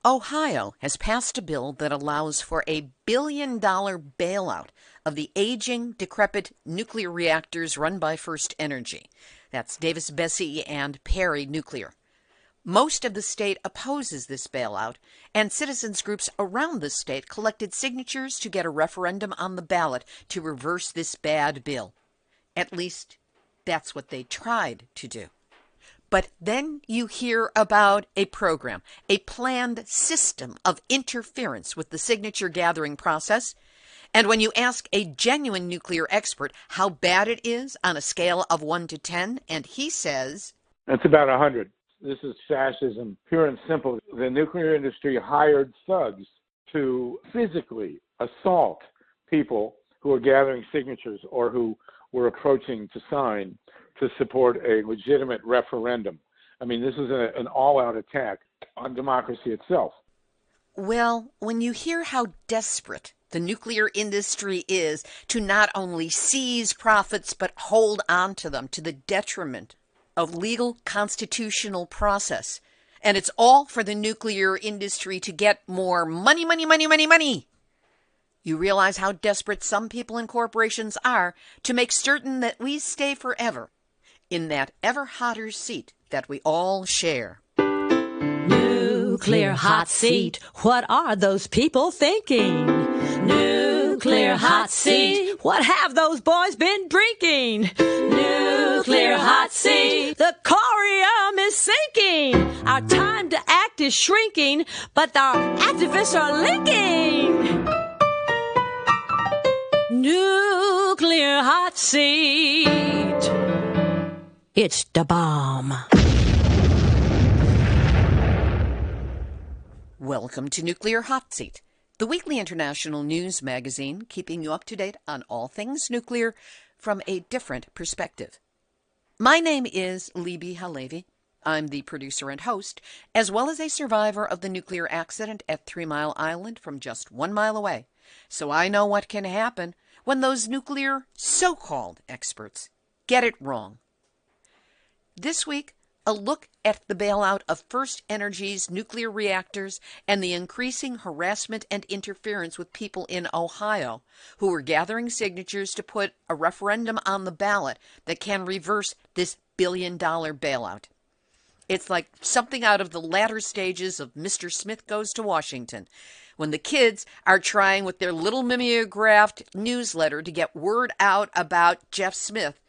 Ohio has passed a bill that allows for a billion-dollar bailout of the aging, decrepit nuclear reactors run by First Energy. That's Davis Besse and Perry Nuclear. Most of the state opposes this bailout, and citizens groups around the state collected signatures to get a referendum on the ballot to reverse this bad bill. At least, that's what they tried to do. But then you hear about a program, a planned system of interference with the signature gathering process. And when you ask a genuine nuclear expert how bad it is on a scale of 1 to 10, and he says, it's about 100. This is fascism, pure and simple. The nuclear industry hired thugs to physically assault people who are gathering signatures or who were approaching to sign to support a legitimate referendum. I mean, this is an all-out attack on democracy itself. Well, when you hear how desperate the nuclear industry is to not only seize profits but hold on to them to the detriment of legal constitutional process, and it's all for the nuclear industry to get more money, you realize how desperate some people and corporations are to make certain that we stay forever in that ever hotter seat that we all share. Nuclear hot seat. What are those people thinking? Nuclear hot seat. What have those boys been drinking? Nuclear hot seat. The corium is sinking. Our time to act is shrinking, but our activists are linking. Nuclear hot seat. It's the bomb. Welcome to Nuclear Hot Seat, the weekly international news magazine keeping you up to date on all things nuclear from a different perspective. My name is Libby Halevi. I'm the producer and host, as well as a survivor of the nuclear accident at 3 Mile Island from just 1 mile away. So I know what can happen when those nuclear so-called experts get it wrong. This week, a look at the bailout of First Energy's nuclear reactors and the increasing harassment and interference with people in Ohio who are gathering signatures to put a referendum on the ballot that can reverse this billion-dollar bailout. It's like something out of the latter stages of Mr. Smith Goes to Washington, when the kids are trying with their little mimeographed newsletter to get word out about Jeff Smith,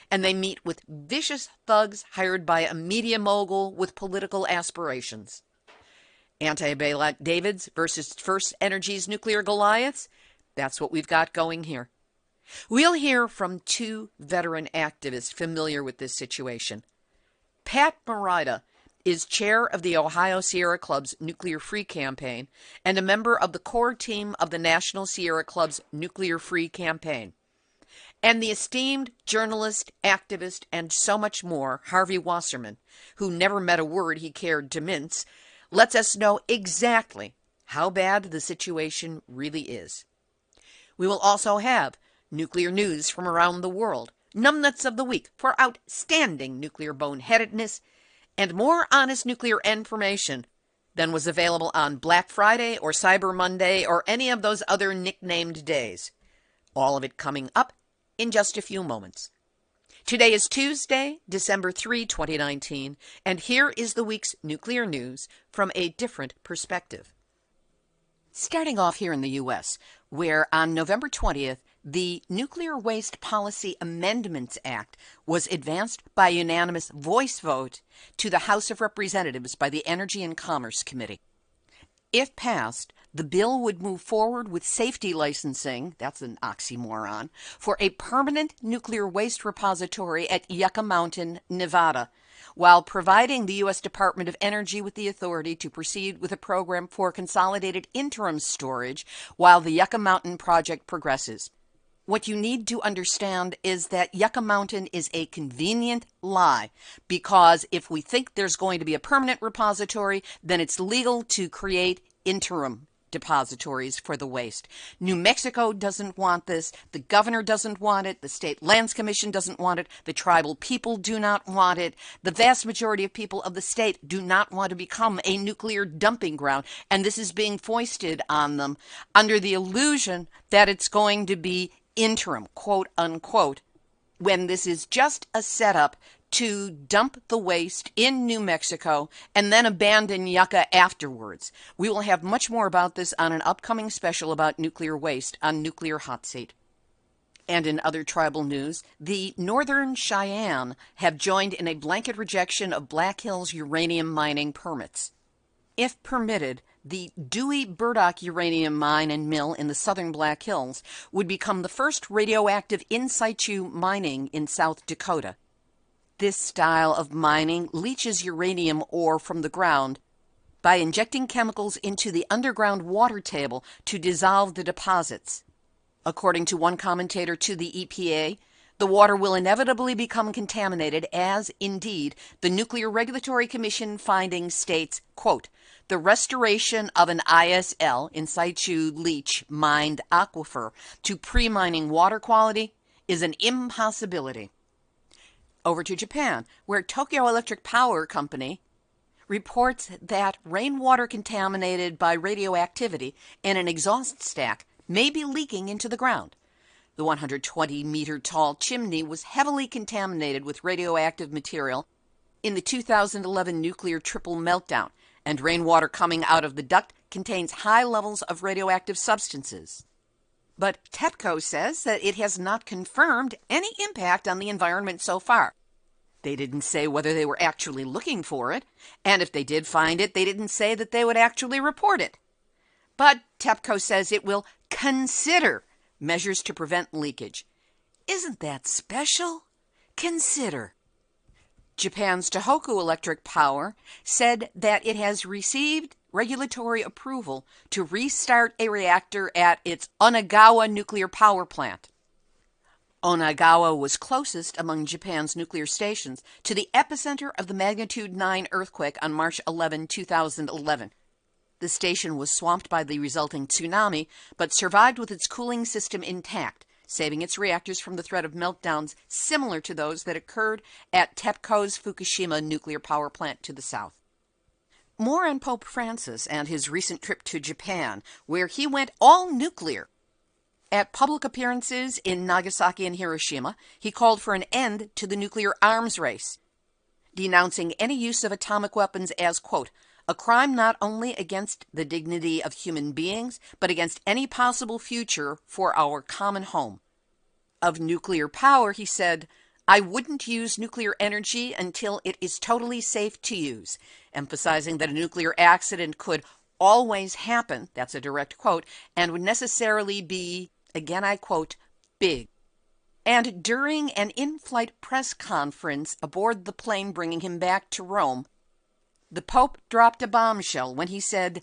and they meet with vicious thugs hired by a media mogul with political aspirations. Anti-bailout Davids versus First Energy's nuclear Goliaths? That's what we've got going here. We'll hear from 2 veteran activists familiar with this situation. Pat Marida is chair of the Ohio Sierra Club's Nuclear Free campaign and a member of the core team of the National Sierra Club's Nuclear Free campaign. And the esteemed journalist, activist, and so much more, Harvey Wasserman, who never met a word he cared to mince, lets us know exactly how bad the situation really is. We will also have nuclear news from around the world, numbnuts of the week for outstanding nuclear boneheadedness, and more honest nuclear information than was available on Black Friday or Cyber Monday or any of those other nicknamed days. All of it coming up in just a few moments. Today is Tuesday, December 3, 2019, and here is the week's nuclear news from a different perspective. Starting off here in the U.S., where on November 20th, the Nuclear Waste Policy Amendments Act was advanced by unanimous voice vote to the House of Representatives by the Energy and Commerce Committee. If passed, the bill would move forward with safety licensing, that's an oxymoron, for a permanent nuclear waste repository at Yucca Mountain, Nevada, while providing the U.S. Department of Energy with the authority to proceed with a program for consolidated interim storage while the Yucca Mountain project progresses. What you need to understand is that Yucca Mountain is a convenient lie, because if we think there's going to be a permanent repository, then it's legal to create interim depositories for the waste. New Mexico doesn't want this. The governor doesn't want it. The State Lands Commission doesn't want it. The tribal people do not want it. The vast majority of people of the state do not want to become a nuclear dumping ground. And this is being foisted on them under the illusion that it's going to be interim, quote unquote, when this is just a setup to dump the waste in New Mexico and then abandon Yucca afterwards. We will have much more about this on an upcoming special about nuclear waste on Nuclear Hot Seat. And in other tribal news, the Northern Cheyenne have joined in a blanket rejection of Black Hills uranium mining permits. If permitted, the Dewey Burdock uranium mine and mill in the southern Black Hills would become the first radioactive in situ mining in South Dakota. This style of mining leaches uranium ore from the ground by injecting chemicals into the underground water table to dissolve the deposits. According to one commentator to the EPA, the water will inevitably become contaminated as, indeed, the Nuclear Regulatory Commission finding states, quote, the restoration of an ISL, in situ leach mined aquifer, to pre-mining water quality is an impossibility. Over to Japan, where Tokyo Electric Power Company reports that rainwater contaminated by radioactivity in an exhaust stack may be leaking into the ground. The 120-meter-tall chimney was heavily contaminated with radioactive material in the 2011 nuclear triple meltdown, and rainwater coming out of the duct contains high levels of radioactive substances. But TEPCO says that it has not confirmed any impact on the environment so far. They didn't say whether they were actually looking for it, and if they did find it, they didn't say that they would actually report it. But TEPCO says it will consider measures to prevent leakage. Isn't that special? Consider. Japan's Tohoku Electric Power said that it has received regulatory approval to restart a reactor at its Onagawa nuclear power plant. Onagawa was closest among Japan's nuclear stations to the epicenter of the magnitude 9 earthquake on March 11, 2011. The station was swamped by the resulting tsunami, but survived with its cooling system intact, saving its reactors from the threat of meltdowns similar to those that occurred at TEPCO's Fukushima nuclear power plant to the south. More on Pope Francis and his recent trip to Japan, where he went all nuclear. At public appearances in Nagasaki and Hiroshima, he called for an end to the nuclear arms race, denouncing any use of atomic weapons as, quote, a crime not only against the dignity of human beings, but against any possible future for our common home. Of nuclear power, he said, I wouldn't use nuclear energy until it is totally safe to use, emphasizing that a nuclear accident could always happen, that's a direct quote, and would necessarily be, again I quote, big. And during an in-flight press conference aboard the plane bringing him back to Rome, the Pope dropped a bombshell when he said,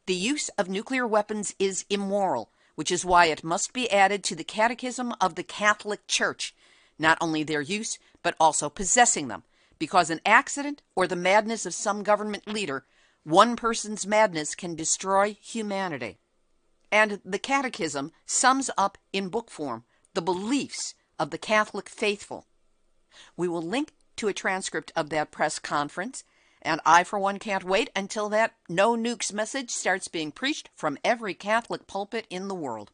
the use of nuclear weapons is immoral, which is why it must be added to the Catechism of the Catholic Church, not only their use, but also possessing them, because an accident or the madness of some government leader, one person's madness can destroy humanity. And the Catechism sums up in book form the beliefs of the Catholic faithful. We will link to a transcript of that press conference, and I, for one, can't wait until that no nukes message starts being preached from every Catholic pulpit in the world.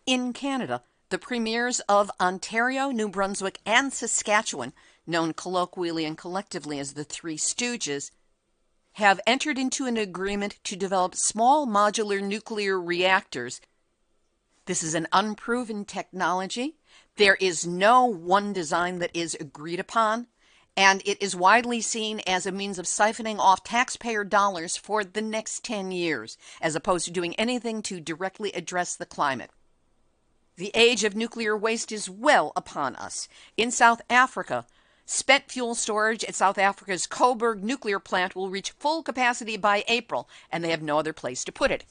In Canada, the premiers of Ontario, New Brunswick, and Saskatchewan, known colloquially and collectively as the Three Stooges, have entered into an agreement to develop small modular nuclear reactors. This is an unproven technology. There is no one design that is agreed upon, and it is widely seen as a means of siphoning off taxpayer dollars for the next 10 years, as opposed to doing anything to directly address the climate. The age of nuclear waste is well upon us. In South Africa, spent fuel storage at South Africa's Coburg nuclear plant will reach full capacity by April, and they have no other place to put it.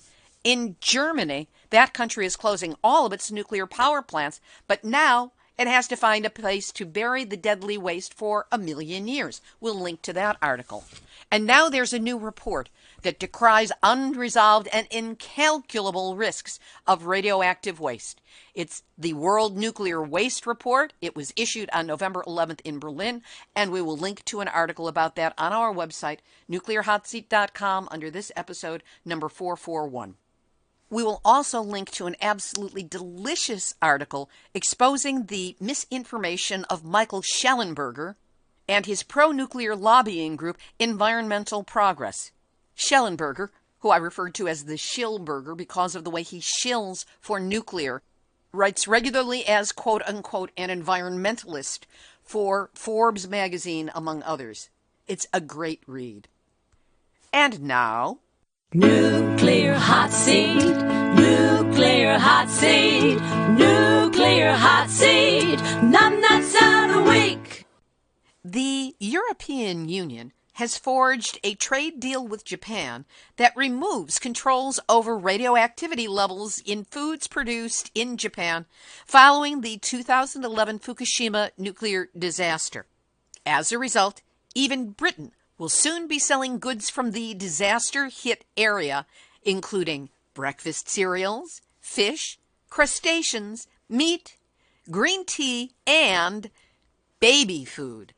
In Germany, that country is closing all of its nuclear power plants, but now it has to find a place to bury the deadly waste for 1,000,000 years. We'll link to that article. And now there's a new report that decries unresolved and incalculable risks of radioactive waste. It's the World Nuclear Waste Report. It was issued on November 11th in Berlin, and we will link to an article about that on our website, nuclearhotseat.com, under this episode, number 441. We will also link to an absolutely delicious article exposing the misinformation of Michael Schellenberger and his pro-nuclear lobbying group, Environmental Progress. Schellenberger, who I referred to as the Schillberger because of the way he shills for nuclear, writes regularly as, quote-unquote, an environmentalist for Forbes magazine, among others. It's a great read. And now, Nuclear hot seat, nuclear hot seat, nuclear hot seat, numbnuts of the week. the European Union has forged a trade deal with Japan that removes controls over radioactivity levels in foods produced in Japan following the 2011 Fukushima nuclear disaster. As a result, even Britain will soon be selling goods from the disaster-hit area, including breakfast cereals, fish, crustaceans, meat, green tea, and baby food.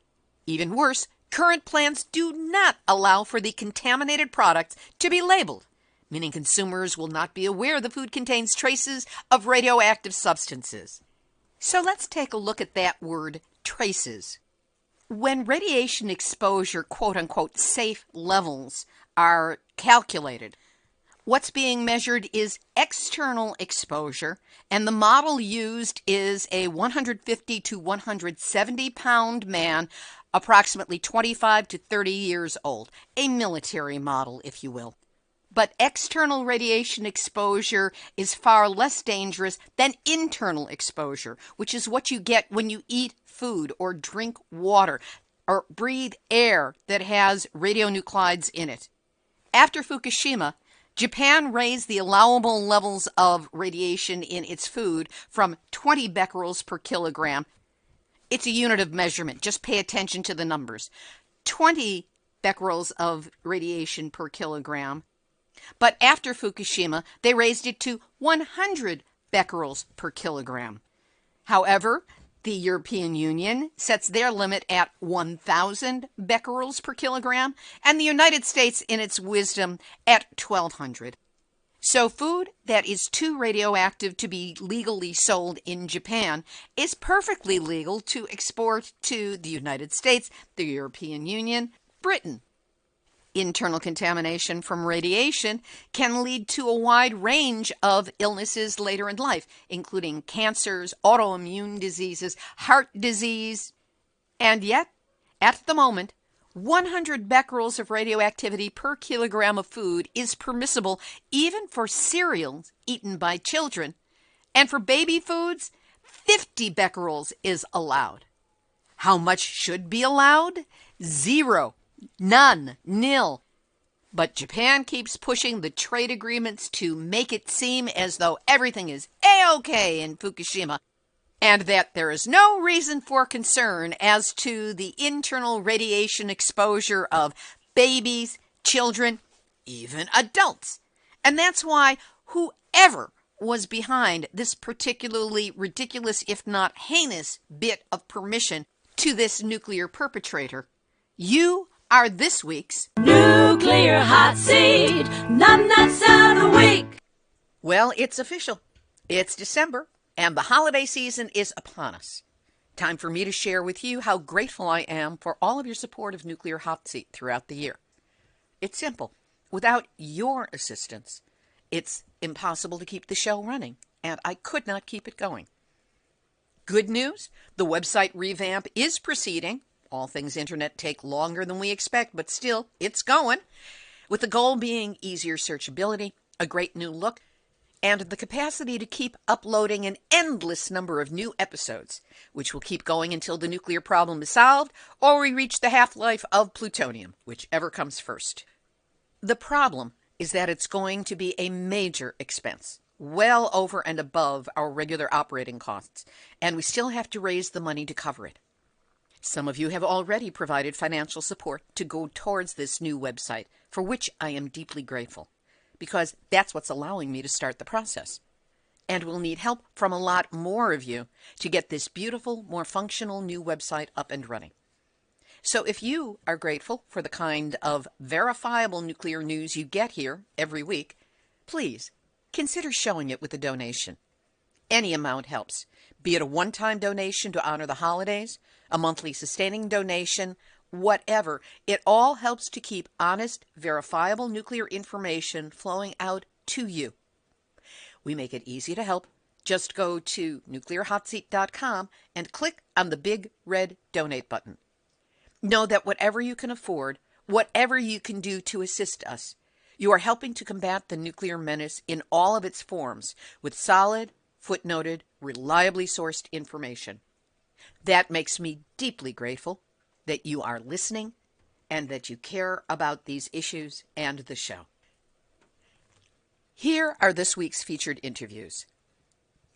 Even worse, current plans do not allow for the contaminated products to be labeled, meaning consumers will not be aware the food contains traces of radioactive substances. So let's take a look at that word, traces. When radiation exposure, quote-unquote, safe levels are calculated, what's being measured is external exposure, and the model used is a 150 to 170 pound man, approximately 25 to 30 years old, a military model, if you will. But external radiation exposure is far less dangerous than internal exposure, which is what you get when you eat food or drink water or breathe air that has radionuclides in it. After Fukushima, Japan raised the allowable levels of radiation in its food from 20 becquerels per kilogram. It's a unit of measurement. Just pay attention to the numbers. 20 becquerels of radiation per kilogram. But after Fukushima, they raised it to 100 becquerels per kilogram. However, the European Union sets their limit at 1,000 becquerels per kilogram, and the United States, in its wisdom, at 1,200. So food that is too radioactive to be legally sold in Japan is perfectly legal to export to the United States, the European Union, Britain. Internal contamination from radiation can lead to a wide range of illnesses later in life, including cancers, autoimmune diseases, heart disease. And yet, at the moment, 100 becquerels of radioactivity per kilogram of food is permissible even for cereals eaten by children. And for baby foods, 50 becquerels is allowed. How much should be allowed? 0. None. Nil. But Japan keeps pushing the trade agreements to make it seem as though everything is A-OK in Fukushima, and that there is no reason for concern as to the internal radiation exposure of babies, children, even adults. And that's why whoever was behind this particularly ridiculous, if not heinous, bit of permission to this nuclear perpetrator, you are this week's Nuclear Hot Seat, numbnuts of the week. Well, it's official. It's December, and the holiday season is upon us. Time for me to share with you how grateful I am for all of your support of Nuclear Hot Seat throughout the year. It's simple. Without your assistance, it's impossible to keep the show running, and I could not keep it going. Good news, the website revamp is proceeding. All things internet take longer than we expect, but still, it's going. With the goal being easier searchability, a great new look, and the capacity to keep uploading an endless number of new episodes, which will keep going until the nuclear problem is solved or we reach the half-life of plutonium, whichever comes first. The problem is that it's going to be a major expense, well over and above our regular operating costs, and we still have to raise the money to cover it. Some of you have already provided financial support to go towards this new website, for which I am deeply grateful, because that's what's allowing me to start the process. And we'll need help from a lot more of you to get this beautiful, more functional new website up and running. So if you are grateful for the kind of verifiable nuclear news you get here every week, please consider showing it with a donation. Any amount helps, be it a one-time donation to honor the holidays, a monthly sustaining donation, whatever. It all helps to keep honest, verifiable nuclear information flowing out to you. We make it easy to help. Just go to nuclearhotseat.com and click on the big red donate button. Know that whatever you can afford, whatever you can do to assist us, you are helping to combat the nuclear menace in all of its forms with solid, footnoted, reliably sourced information. That makes me deeply grateful that you are listening and that you care about these issues and the show. Here are this week's featured interviews.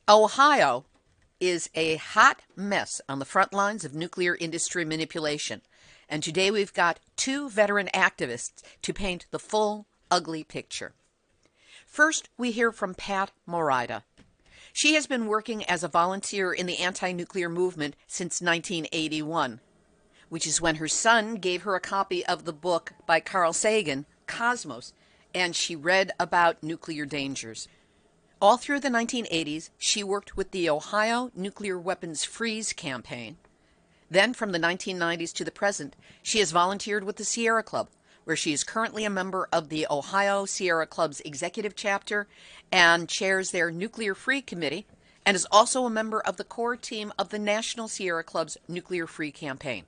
Ohio is a hot mess on the front lines of nuclear industry manipulation, and today we've got two veteran activists to paint the full, ugly picture. First, we hear from Pat Marida. She has been working as a volunteer in the anti-nuclear movement since 1981, which is when her son gave her a copy of the book by Carl Sagan, Cosmos, and she read about nuclear dangers. All through the 1980s, she worked with the Ohio Nuclear Weapons Freeze campaign. Then, from the 1990s to the present, she has volunteered with the Sierra Club, where she is currently a member of the Ohio Sierra Club's executive chapter and chairs their Nuclear Free Committee, and is also a member of the core team of the National Sierra Club's Nuclear Free campaign.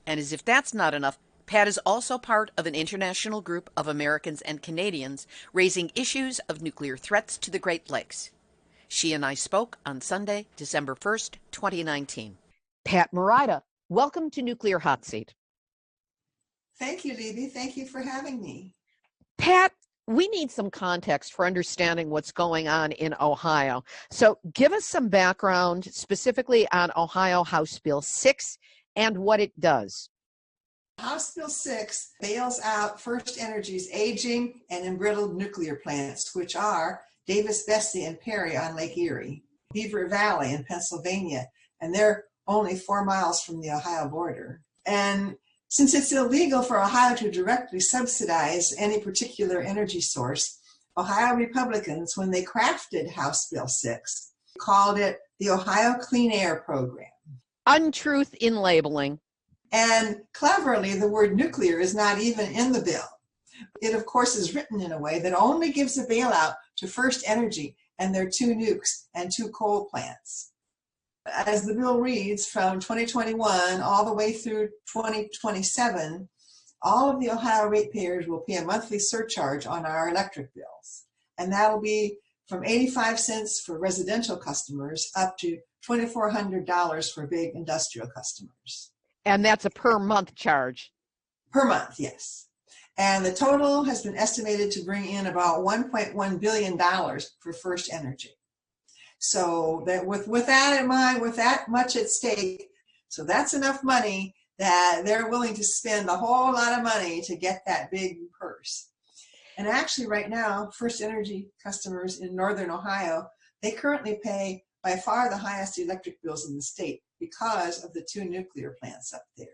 And as if that's not enough, Pat is also part of an international group of Americans and Canadians raising issues of nuclear threats to the Great Lakes. She and I spoke on Sunday, December 1st, 2019. Pat Marida, welcome to Nuclear Hot Seat. Thank you, Libby. Thank you for having me. Pat, we need some context for understanding what's going on in Ohio. So give us some background specifically on Ohio House Bill 6 and what it does. House Bill 6 bails out First Energy's aging and embrittled nuclear plants, which are Davis, Bessie, and Perry on Lake Erie, Beaver Valley in Pennsylvania, and they're only 4 miles from the Ohio border. And since it's illegal for Ohio to directly subsidize any particular energy source, Ohio Republicans, when they crafted House Bill 6, called it the Ohio Clean Air Program. Untruth in labeling. And cleverly, the word nuclear is not even in the bill. It, of course, is written in a way that only gives a bailout to First Energy and their 2 nukes and 2 coal plants. As the bill reads, from 2021 all the way through 2027, all of the Ohio ratepayers will pay a monthly surcharge on our electric bills. And that'll be from 85 cents for residential customers up to $2,400 for big industrial customers. And that's a per month charge. Per month, yes. And the total has been estimated to bring in about $1.1 billion for First Energy. So that with that in mind, with that much at stake, so that's enough money that they're willing to spend a whole lot of money to get that big purse. And actually right now, First Energy customers in Northern Ohio, they currently pay by far the highest electric bills in the state because of the 2 nuclear plants up there.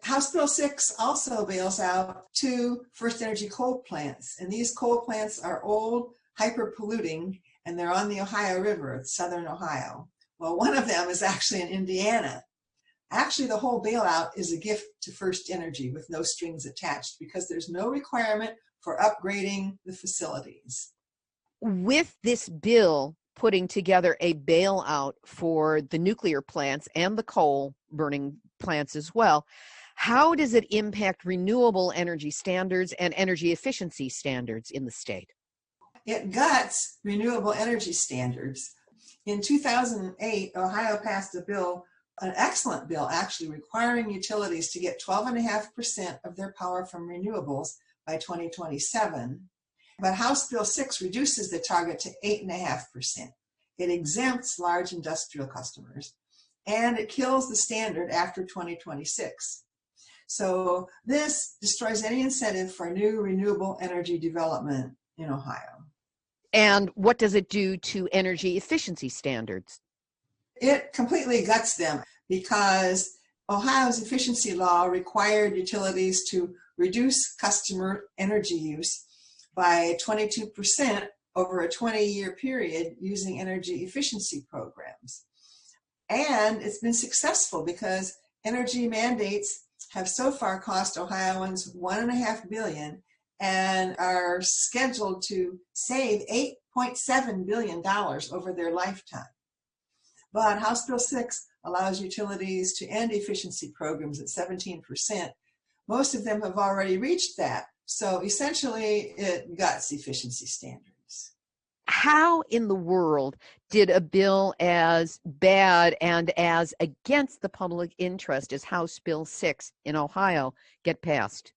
House Bill 6 also bails out 2 First Energy coal plants, and these coal plants are old, hyper-polluting, and they're on the Ohio River, southern Ohio. Well, one of them is actually in Indiana. Actually, the whole bailout is a gift to First Energy with no strings attached because there's no requirement for upgrading the facilities. With this bill putting together a bailout for the nuclear plants and the coal burning plants as well, how does it impact renewable energy standards and energy efficiency standards in the state? It guts renewable energy standards. In 2008, Ohio passed a bill, an excellent bill actually, requiring utilities to get 12.5% of their power from renewables by 2027. But House Bill 6 reduces the target to 8.5%. It exempts large industrial customers. and it kills the standard after 2026. So this destroys any incentive for new renewable energy development in Ohio. And what does it do to energy efficiency standards? It completely guts them because Ohio's efficiency law required utilities to reduce customer energy use by 22% over a 20-year period using energy efficiency programs. And it's been successful because energy mandates have so far cost Ohioans $1.5 billion and are scheduled to save $8.7 billion over their lifetime. But House Bill 6 allows utilities to end efficiency programs at 17%. Most of them have already reached that. So essentially, it guts efficiency standards. How in the world did a bill as bad and as against the public interest as House Bill 6 in Ohio get passed?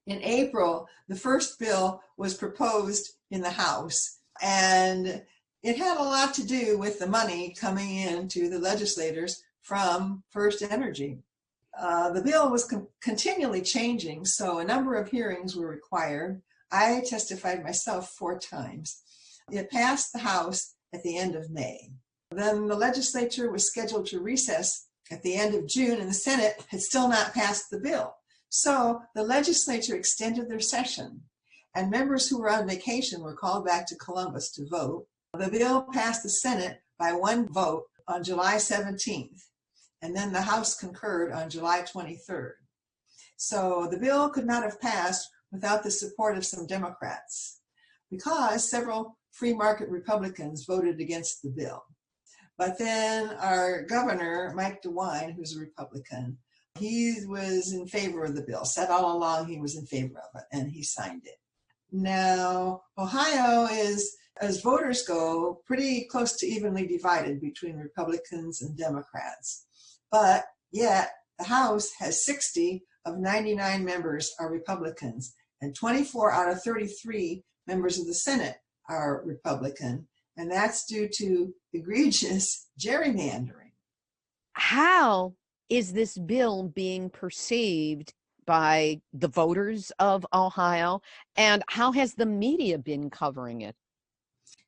In April, the first bill was proposed in the House, and it had a lot to do with the money coming in to the legislators from First Energy. The bill was continually changing, so a number of hearings were required. I testified myself 4 times. It passed the House at the end of May. Then the legislature was scheduled to recess at the end of June, and the Senate had still not passed the bill. So the legislature extended their session, and members who were on vacation were called back to Columbus to vote. The bill passed the Senate by 1 vote on July 17th, and then the House concurred on July 23rd. So the bill could not have passed without the support of some Democrats, because several free market Republicans voted against the bill. But then our governor, Mike DeWine, who's a Republican, he was in favor of the bill, said all along he was in favor of it, and he signed it. Now, Ohio is, as voters go, pretty close to evenly divided between Republicans and Democrats. But yet, the House has 60 of 99 members are Republicans, and 24 out of 33 members of the Senate are Republican, and that's due to egregious gerrymandering. How is this bill being perceived by the voters of Ohio, and how has the media been covering it?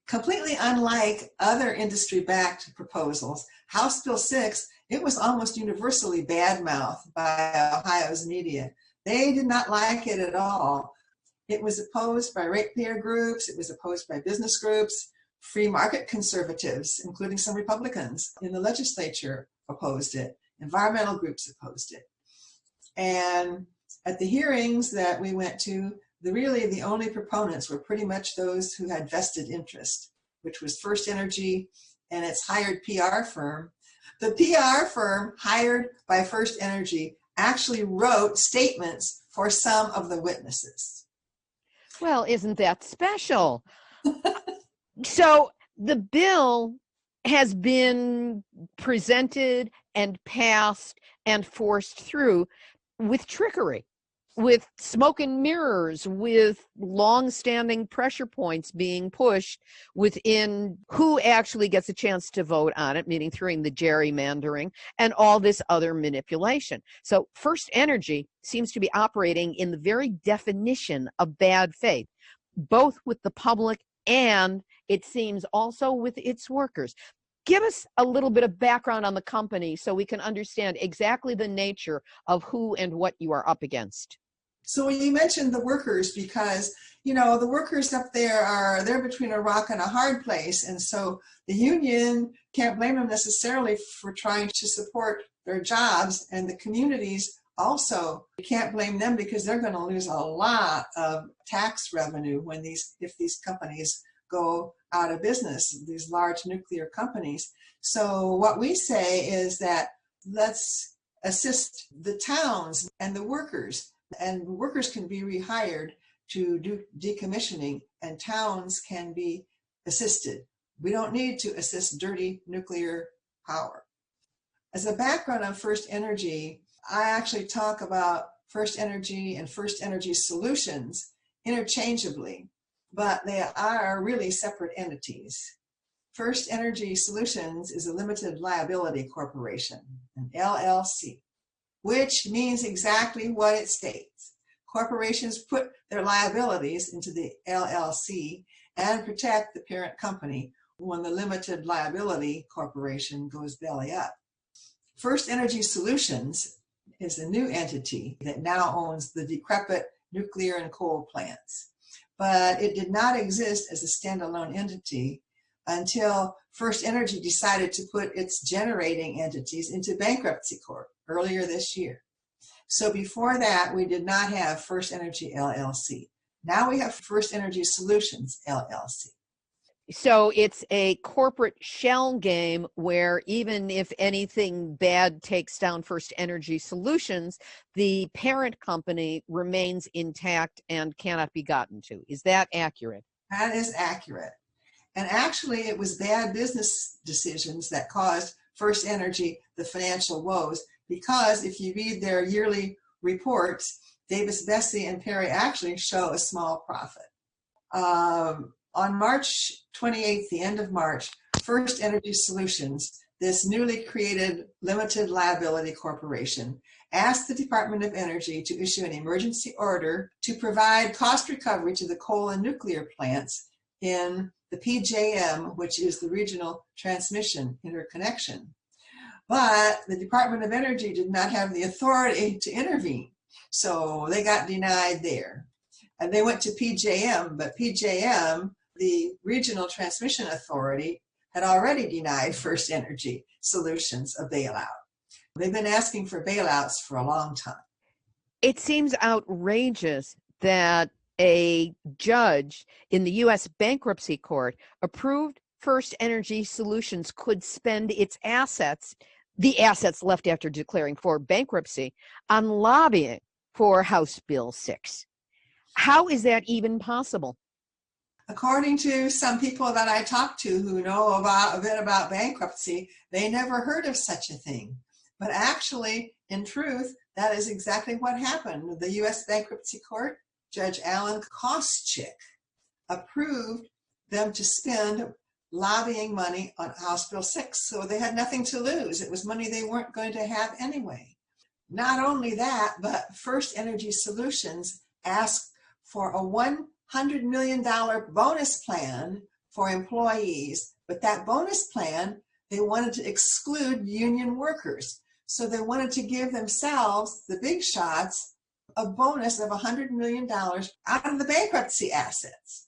Completely unlike other industry-backed proposals, House Bill 6, it was almost universally badmouthed by Ohio's media. They did not like it at all. It was opposed by ratepayer groups, it was opposed by business groups, free market conservatives, including some Republicans in the legislature, opposed it. Environmental groups opposed it. And at the hearings that we went to, the only proponents were pretty much those who had vested interest, which was First Energy and its hired PR firm. The PR firm hired by First Energy actually wrote statements for some of the witnesses. Well, isn't that special? So the bill has been presented and passed and forced through with trickery, with smoke and mirrors, with long-standing pressure points being pushed within who actually gets a chance to vote on it, meaning through the gerrymandering and all this other manipulation. So First Energy seems to be operating in the very definition of bad faith, both with the public and, it seems, also with its workers. Give us a little bit of background on the company so we can understand exactly the nature of who and what you are up against. So you mentioned the workers because, the workers up there they're between a rock and a hard place. And so the union can't blame them necessarily for trying to support their jobs, and the communities also can't blame them because they're going to lose a lot of tax revenue if these companies go out of business, these large nuclear companies. So what we say is that let's assist the towns and the workers, and workers can be rehired to do decommissioning, and towns can be assisted. We don't need to assist dirty nuclear power. As a background on First Energy, I actually talk about First Energy and First Energy Solutions interchangeably, but they are really separate entities. First Energy Solutions is a limited liability corporation, an LLC, which means exactly what it states. Corporations put their liabilities into the LLC and protect the parent company when the limited liability corporation goes belly up. First Energy Solutions is a new entity that now owns the decrepit nuclear and coal plants. But it did not exist as a standalone entity until First Energy decided to put its generating entities into bankruptcy court earlier this year. So before that, we did not have First Energy LLC. Now we have First Energy Solutions LLC. So it's a corporate shell game where even if anything bad takes down First Energy Solutions, the parent company remains intact and cannot be gotten to. Is that accurate? That is accurate. And actually, it was bad business decisions that caused First Energy the financial woes, because if you read their yearly reports, Davis, Besse, and Perry actually show a small profit. On March 28th, the end of March, First Energy Solutions, this newly created limited liability corporation, asked the Department of Energy to issue an emergency order to provide cost recovery to the coal and nuclear plants in the PJM, which is the Regional Transmission Interconnection. But the Department of Energy did not have the authority to intervene, so they got denied there. And they went to PJM, but PJM, the Regional Transmission Authority, had already denied First Energy Solutions a bailout. They've been asking for bailouts for a long time. It seems outrageous that a judge in the U.S. bankruptcy court approved First Energy Solutions could spend its assets, the assets left after declaring for bankruptcy, on lobbying for House Bill 6. How is that even possible? According to some people that I talked to who know a bit about bankruptcy, they never heard of such a thing. But actually, in truth, that is exactly what happened. The U.S. Bankruptcy Court, Judge Alan Koscheck, approved them to spend lobbying money on House Bill 6, so they had nothing to lose. It was money they weren't going to have anyway. Not only that, but First Energy Solutions asked for a $100 million bonus plan for employees, but that bonus plan, they wanted to exclude union workers. So they wanted to give themselves, the big shots, a bonus of $100 million out of the bankruptcy assets.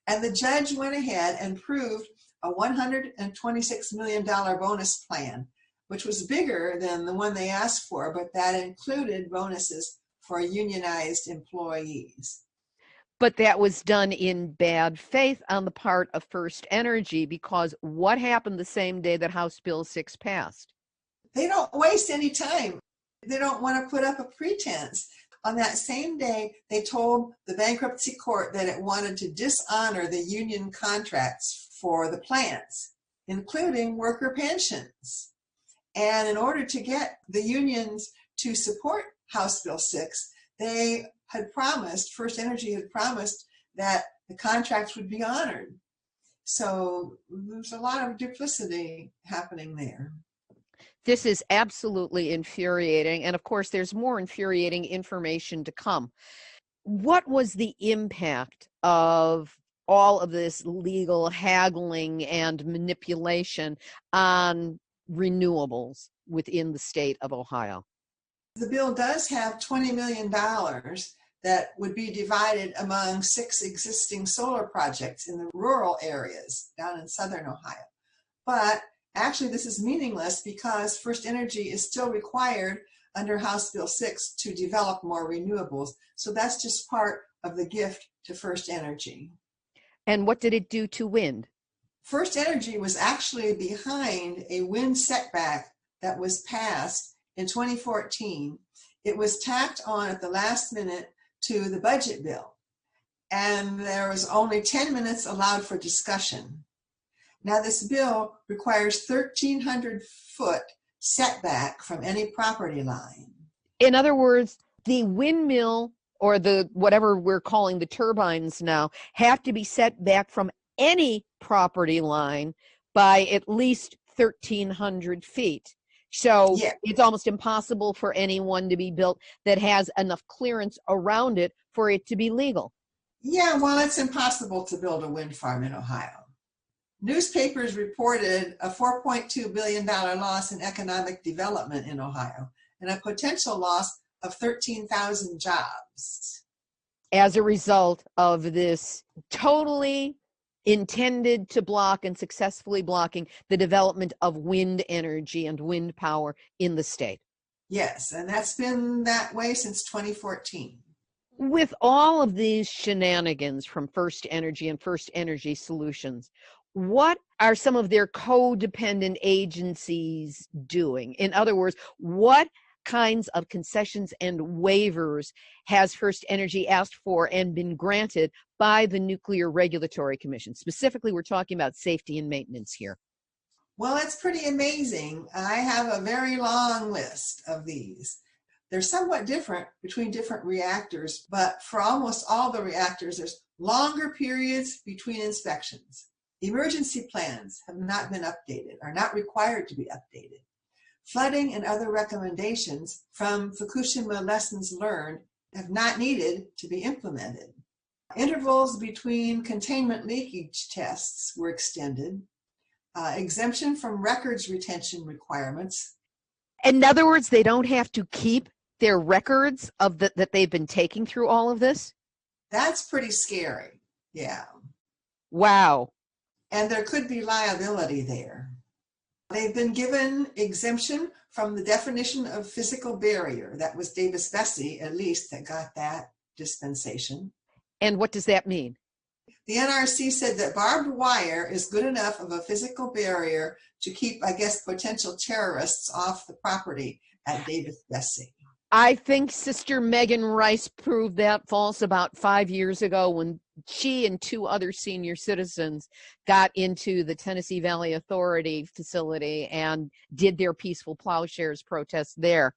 And the judge went ahead and approved a $126 million bonus plan, which was bigger than the one they asked for, but that included bonuses for unionized employees. But that was done in bad faith on the part of First Energy, because what happened the same day that House Bill 6 passed? They don't waste any time. They don't want to put up a pretense. On that same day, they told the bankruptcy court that it wanted to dishonor the union contracts for the plants, including worker pensions. And in order to get the unions to support House Bill 6, they had promised, First Energy had promised, that the contracts would be honored. So there's a lot of duplicity happening there. This is absolutely infuriating. And of course, there's more infuriating information to come. What was the impact of all of this legal haggling and manipulation on renewables within the state of Ohio? The bill does have $20 million that would be divided among 6 existing solar projects in the rural areas down in southern Ohio. But actually, this is meaningless because First Energy is still required under House Bill 6 to develop more renewables. So that's just part of the gift to First Energy. And what did it do to wind? First Energy was actually behind a wind setback that was passed in 2014. It was tacked on at the last minute to the budget bill, and there was only 10 minutes allowed for discussion. Now, this bill requires 1,300-foot setback from any property line. In other words, the windmill, or the whatever we're calling the turbines now, have to be set back from any property line by at least 1,300 feet. So Yeah. it's almost impossible for anyone to be built that has enough clearance around it for it to be legal. Yeah, well, it's impossible to build a wind farm in Ohio. Newspapers reported a $4.2 billion loss in economic development in Ohio and a potential loss of 13,000 jobs. As a result of this totally intended to block and successfully blocking the development of wind energy and wind power in the state. Yes, and that's been that way since 2014. With all of these shenanigans from First Energy and First Energy Solutions, what are some of their codependent agencies doing? In other words, what kinds of concessions and waivers has First Energy asked for and been granted by the Nuclear Regulatory Commission? Specifically, we're talking about safety and maintenance here. Well, it's pretty amazing. I have a very long list of these. They're somewhat different between different reactors, but for almost all the reactors, there's longer periods between inspections. Emergency plans have not been updated, are not required to be updated. Flooding and other recommendations from Fukushima lessons learned have not needed to be implemented. Intervals between containment leakage tests were extended. Exemption from records retention requirements. In other words, they don't have to keep their records of that they've been taking through all of this? That's pretty scary. Yeah. Wow. And there could be liability there. They've been given exemption from the definition of physical barrier. That was Davis-Besse, at least, that got that dispensation. And what does that mean? The NRC said that barbed wire is good enough of a physical barrier to keep, I guess, potential terrorists off the property at Davis-Besse. I think Sister Megan Rice proved that false about 5 years ago when she and 2 other senior citizens got into the Tennessee Valley Authority facility and did their peaceful plowshares protest there.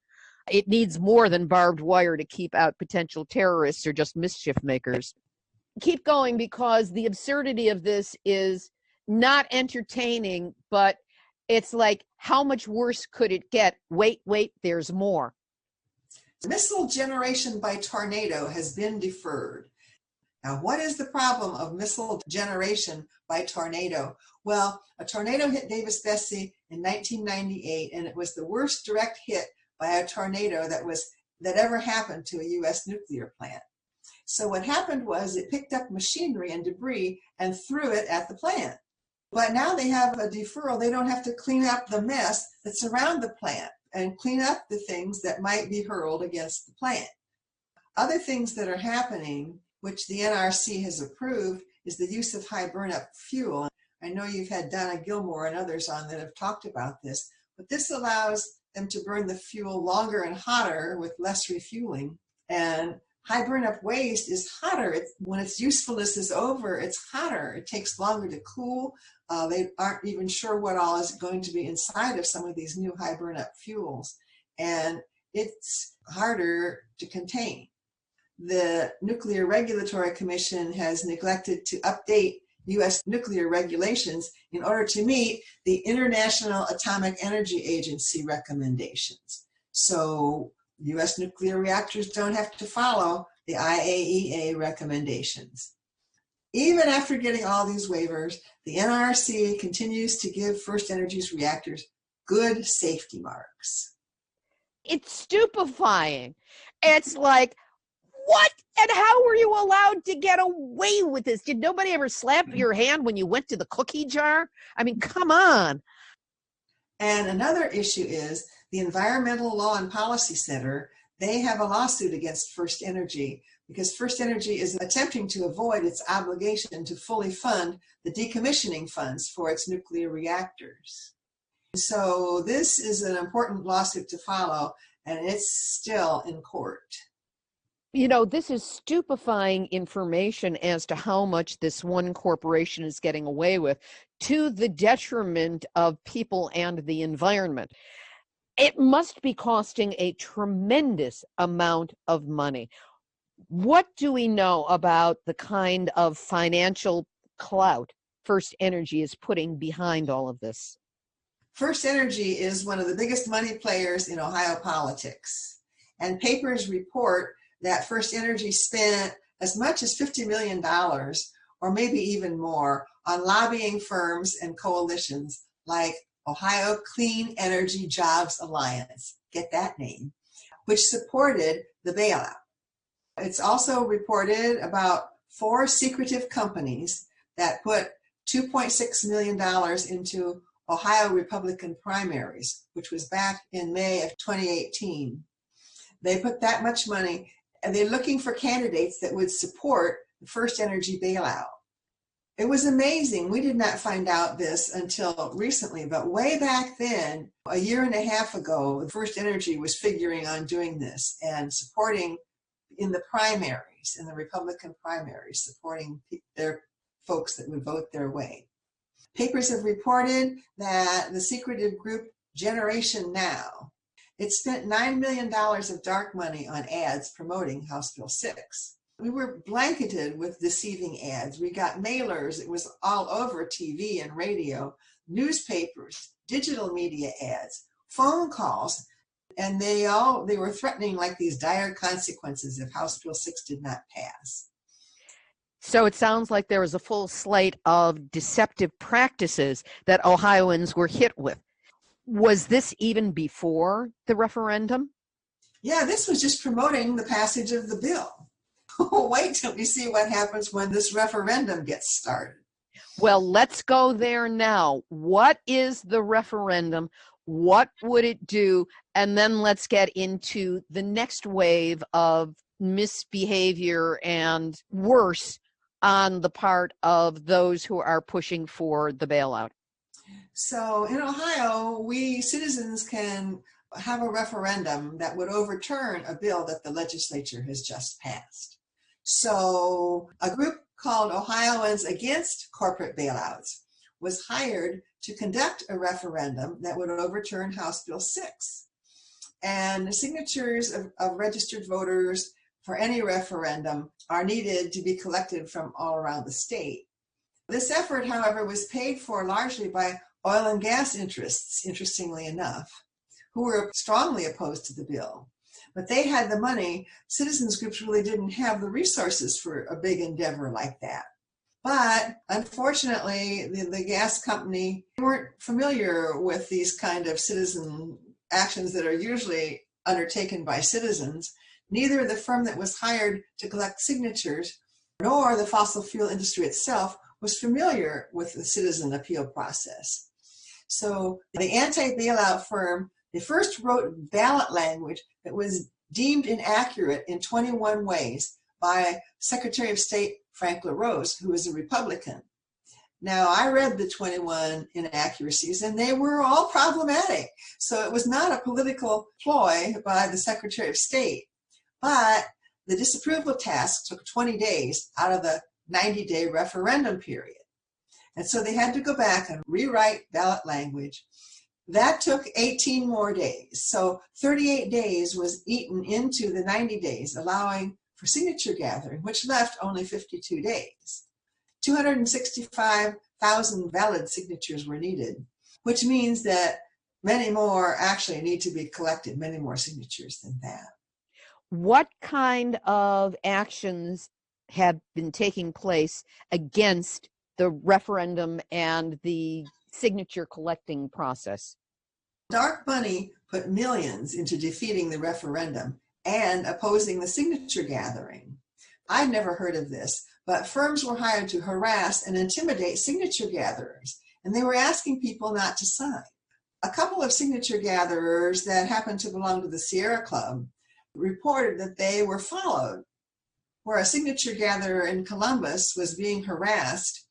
It needs more than barbed wire to keep out potential terrorists or just mischief makers. Keep going, because the absurdity of this is not entertaining, but it's like, how much worse could it get? Wait, there's more. Missile generation by tornado has been deferred. Now, what is the problem of missile generation by tornado? Well, a tornado hit Davis-Besse in 1998, and it was the worst direct hit by a tornado that ever happened to a U.S. nuclear plant. So what happened was it picked up machinery and debris and threw it at the plant. But now they have a deferral. They don't have to clean up the mess that's around the plant and clean up the things that might be hurled against the plant. Other things that are happening, which the NRC has approved, is the use of high burnup fuel. I know you've had Donna Gilmore and others on that have talked about this, but this allows them to burn the fuel longer and hotter with less refueling. And high burnup waste is hotter. When its usefulness is over, it's hotter. It takes longer to cool. They aren't even sure what all is going to be inside of some of these new high burnup fuels. And it's harder to contain. The Nuclear Regulatory Commission has neglected to update U.S. nuclear regulations in order to meet the International Atomic Energy Agency recommendations. So U.S. nuclear reactors don't have to follow the IAEA recommendations. Even after getting all these waivers, the NRC continues to give First Energy's reactors good safety marks. It's stupefying. It's like, what? And how were you allowed to get away with this? Did nobody ever slap your hand when you went to the cookie jar? I mean, come on. And another issue is the Environmental Law and Policy Center. They have a lawsuit against First Energy because First Energy is attempting to avoid its obligation to fully fund the decommissioning funds for its nuclear reactors. So this is an important lawsuit to follow, and it's still in court. You know, this is stupefying information as to how much this one corporation is getting away with, to the detriment of people and the environment. It must be costing a tremendous amount of money. What do we know about the kind of financial clout First Energy is putting behind all of this? First Energy is one of the biggest money players in Ohio politics. And papers report that First Energy spent as much as $50 million, or maybe even more, on lobbying firms and coalitions like Ohio Clean Energy Jobs Alliance, get that name, which supported the bailout. It's also reported about 4 secretive companies that put $2.6 million into Ohio Republican primaries, which was back in May of 2018. They put that much money, and they're looking for candidates that would support the First Energy bailout. It was amazing. We did not find out this until recently, but way back then, a year and a half ago, First Energy was figuring on doing this and supporting in the primaries, in the Republican primaries, supporting their folks that would vote their way. Papers have reported that the secretive group Generation Now, it spent $9 million of dark money on ads promoting House Bill 6. We were blanketed with deceiving ads. We got mailers. It was all over TV and radio, newspapers, digital media ads, phone calls, and they were threatening like these dire consequences if House Bill 6 did not pass. So it sounds like there was a full slate of deceptive practices that Ohioans were hit with. Was this even before the referendum? Yeah, this was just promoting the passage of the bill. Wait till we see what happens when this referendum gets started. Well, let's go there now. What is the referendum? What would it do? And then let's get into the next wave of misbehavior and worse on the part of those who are pushing for the bailout. So in Ohio, we citizens can have a referendum that would overturn a bill that the legislature has just passed. So a group called Ohioans Against Corporate Bailouts was hired to conduct a referendum that would overturn House Bill 6. And the signatures of registered voters for any referendum are needed to be collected from all around the state. This effort, however, was paid for largely by oil and gas interests, interestingly enough, who were strongly opposed to the bill. But they had the money. Citizens groups really didn't have the resources for a big endeavor like that. But unfortunately, the gas company weren't familiar with these kind of citizen actions that are usually undertaken by citizens. Neither the firm that was hired to collect signatures nor the fossil fuel industry itself was familiar with the citizen appeal process. So the anti-bailout firm, they first wrote ballot language that was deemed inaccurate in 21 ways by Secretary of State Frank LaRose, who is a Republican. Now, I read the 21 inaccuracies, and they were all problematic. So it was not a political ploy by the Secretary of State, but the disapproval task took 20 days out of the 90-day referendum period. And so they had to go back and rewrite ballot language. That took 18 more days. So 38 days was eaten into the 90 days, allowing for signature gathering, which left only 52 days. 265,000 valid signatures were needed, which means that many more actually need to be collected, many more signatures than that. What kind of actions have been taking place against the referendum and the signature collecting process? Dark money put millions into defeating the referendum and opposing the signature gathering. I'd never heard of this, but firms were hired to harass and intimidate signature gatherers, and they were asking people not to sign. A couple of signature gatherers that happened to belong to the Sierra Club reported that they were followed, where a signature gatherer in Columbus was being harassed,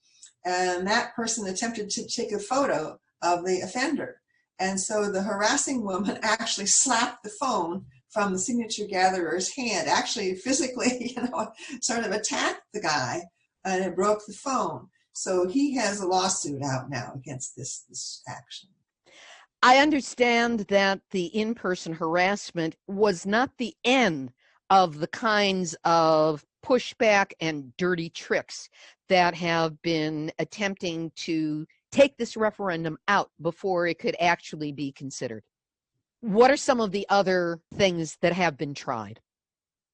and that person attempted to take a photo of the offender. And so the harassing woman actually slapped the phone from the signature gatherer's hand, actually physically, sort of attacked the guy, and it broke the phone. So he has a lawsuit out now against this action. I understand that the in-person harassment was not the end of the kinds of pushback and dirty tricks that have been attempting to take this referendum out before it could actually be considered. What are some of the other things that have been tried?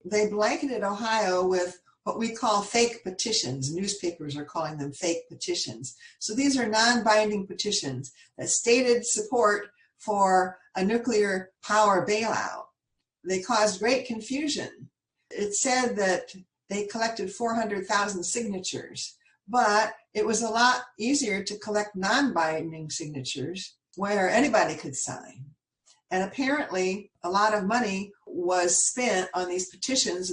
They blanketed Ohio with what we call fake petitions. Newspapers are calling them fake petitions. So these are non-binding petitions that stated support for a nuclear power bailout. They caused great confusion. It said that they collected 400,000 signatures, but it was a lot easier to collect non-binding signatures where anybody could sign. And apparently a lot of money was spent on these petitions,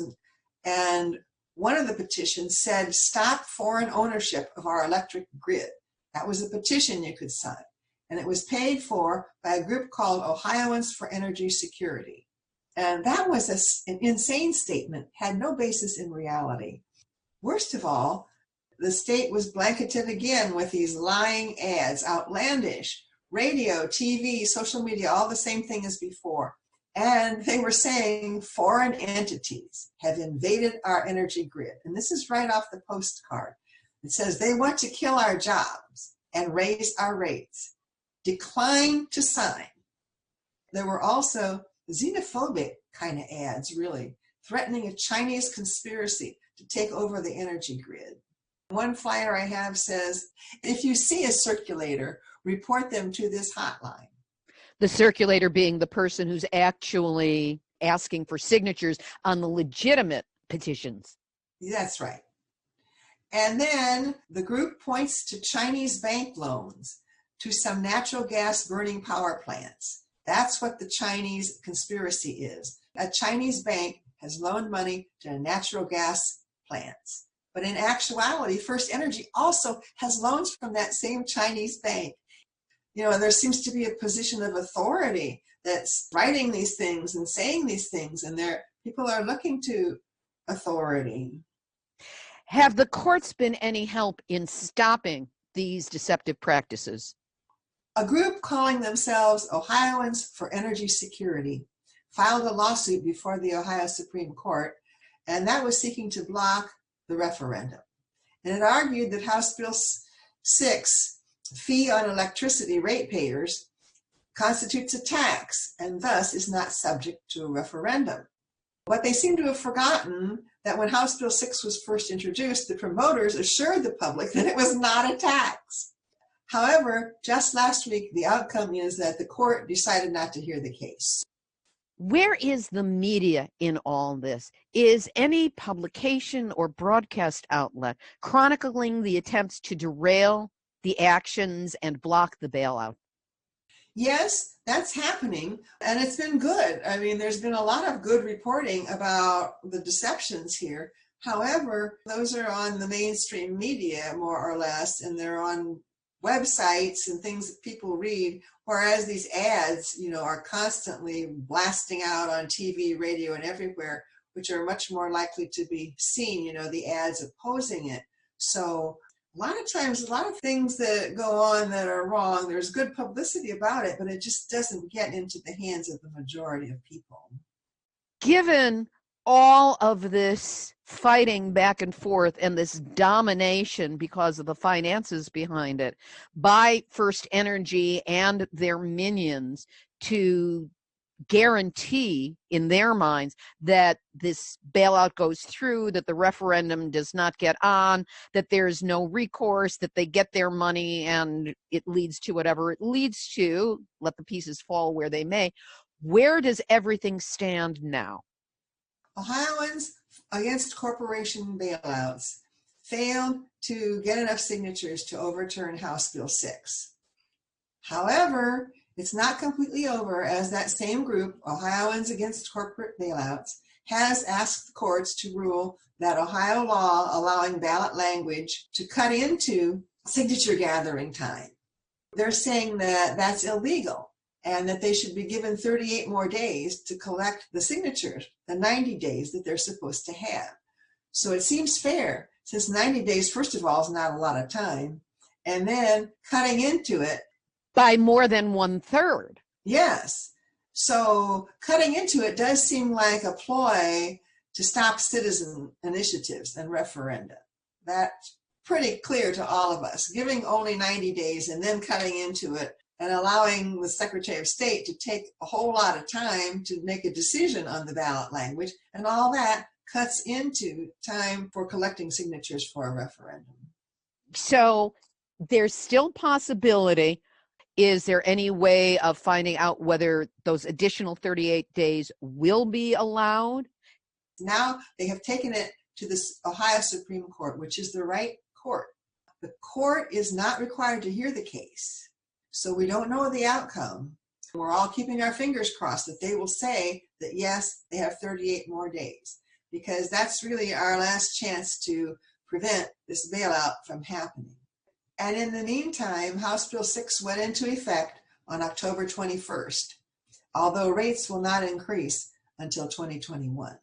and one of the petitions said, "Stop foreign ownership of our electric grid." That was a petition you could sign. And it was paid for by a group called Ohioans for Energy Security. And that was an insane statement, had no basis in reality. Worst of all, the state was blanketed again with these lying ads, outlandish, radio, TV, social media, all the same thing as before. And they were saying foreign entities have invaded our energy grid. And this is right off the postcard. It says they want to kill our jobs and raise our rates. Decline to sign. There were also xenophobic kind of ads, really, threatening a Chinese conspiracy to take over the energy grid. One flyer I have says, "If you see a circulator, report them to this hotline." The circulator being the person who's actually asking for signatures on the legitimate petitions. That's right. And then the group points to Chinese bank loans to some natural gas burning power plants. That's what the Chinese conspiracy is. A Chinese bank has loaned money to natural gas plants. But in actuality, First Energy also has loans from that same Chinese bank. You know, there seems to be a position of authority that's writing these things and saying these things, and people are looking to authority. Have the courts been any help in stopping these deceptive practices? A group calling themselves Ohioans for Energy Security filed a lawsuit before the Ohio Supreme Court, and that was seeking to block the referendum. And it argued that House Bill 6, fee on electricity ratepayers, constitutes a tax and thus is not subject to a referendum. What they seem to have forgotten that when House Bill 6 was first introduced, the promoters assured the public that it was not a tax. However, just last week, the outcome is that the court decided not to hear the case. Where is the media in all this? Is any publication or broadcast outlet chronicling the attempts to derail the actions and block the bailout? Yes, that's happening, and it's been good. I mean, there's been a lot of good reporting about the deceptions here. However, those are on the mainstream media, more or less, and they're on websites and things that people read, whereas these ads, are constantly blasting out on TV, radio, and everywhere, which are much more likely to be seen, the ads opposing it. So a lot of times, a lot of things that go on that are wrong, there's good publicity about it, but it just doesn't get into the hands of the majority of people. Given all of this fighting back and forth and this domination because of the finances behind it by First Energy and their minions to guarantee in their minds that this bailout goes through, that the referendum does not get on, that there's no recourse, that they get their money and it leads to whatever it leads to, let the pieces fall where they may. Where does everything stand now? Ohioans against corporation bailouts failed to get enough signatures to overturn House Bill 6. However, it's not completely over, as that same group, Ohioans Against Corporate Bailouts, has asked the courts to rule that Ohio law allowing ballot language to cut into signature gathering time. They're saying that that's illegal and that they should be given 38 more days to collect the signatures, the 90 days that they're supposed to have. So it seems fair, since 90 days, first of all, is not a lot of time, and then cutting into it by more than 1/3. Yes. So cutting into it does seem like a ploy to stop citizen initiatives and referenda. That pretty clear to all of us. Giving only 90 days and then cutting into it and allowing the Secretary of State to take a whole lot of time to make a decision on the ballot language, and all that cuts into time for collecting signatures for a referendum. So there's still possibility. Is there any way of finding out whether those additional 38 days will be allowed? Now they have taken it to the Ohio Supreme Court, which is the right court. The court is not required to hear the case, so we don't know the outcome. We're all keeping our fingers crossed that they will say that, yes, they have 38 more days, because that's really our last chance to prevent this bailout from happening. And in the meantime, House Bill 6 went into effect on October 21st, although rates will not increase until 2021.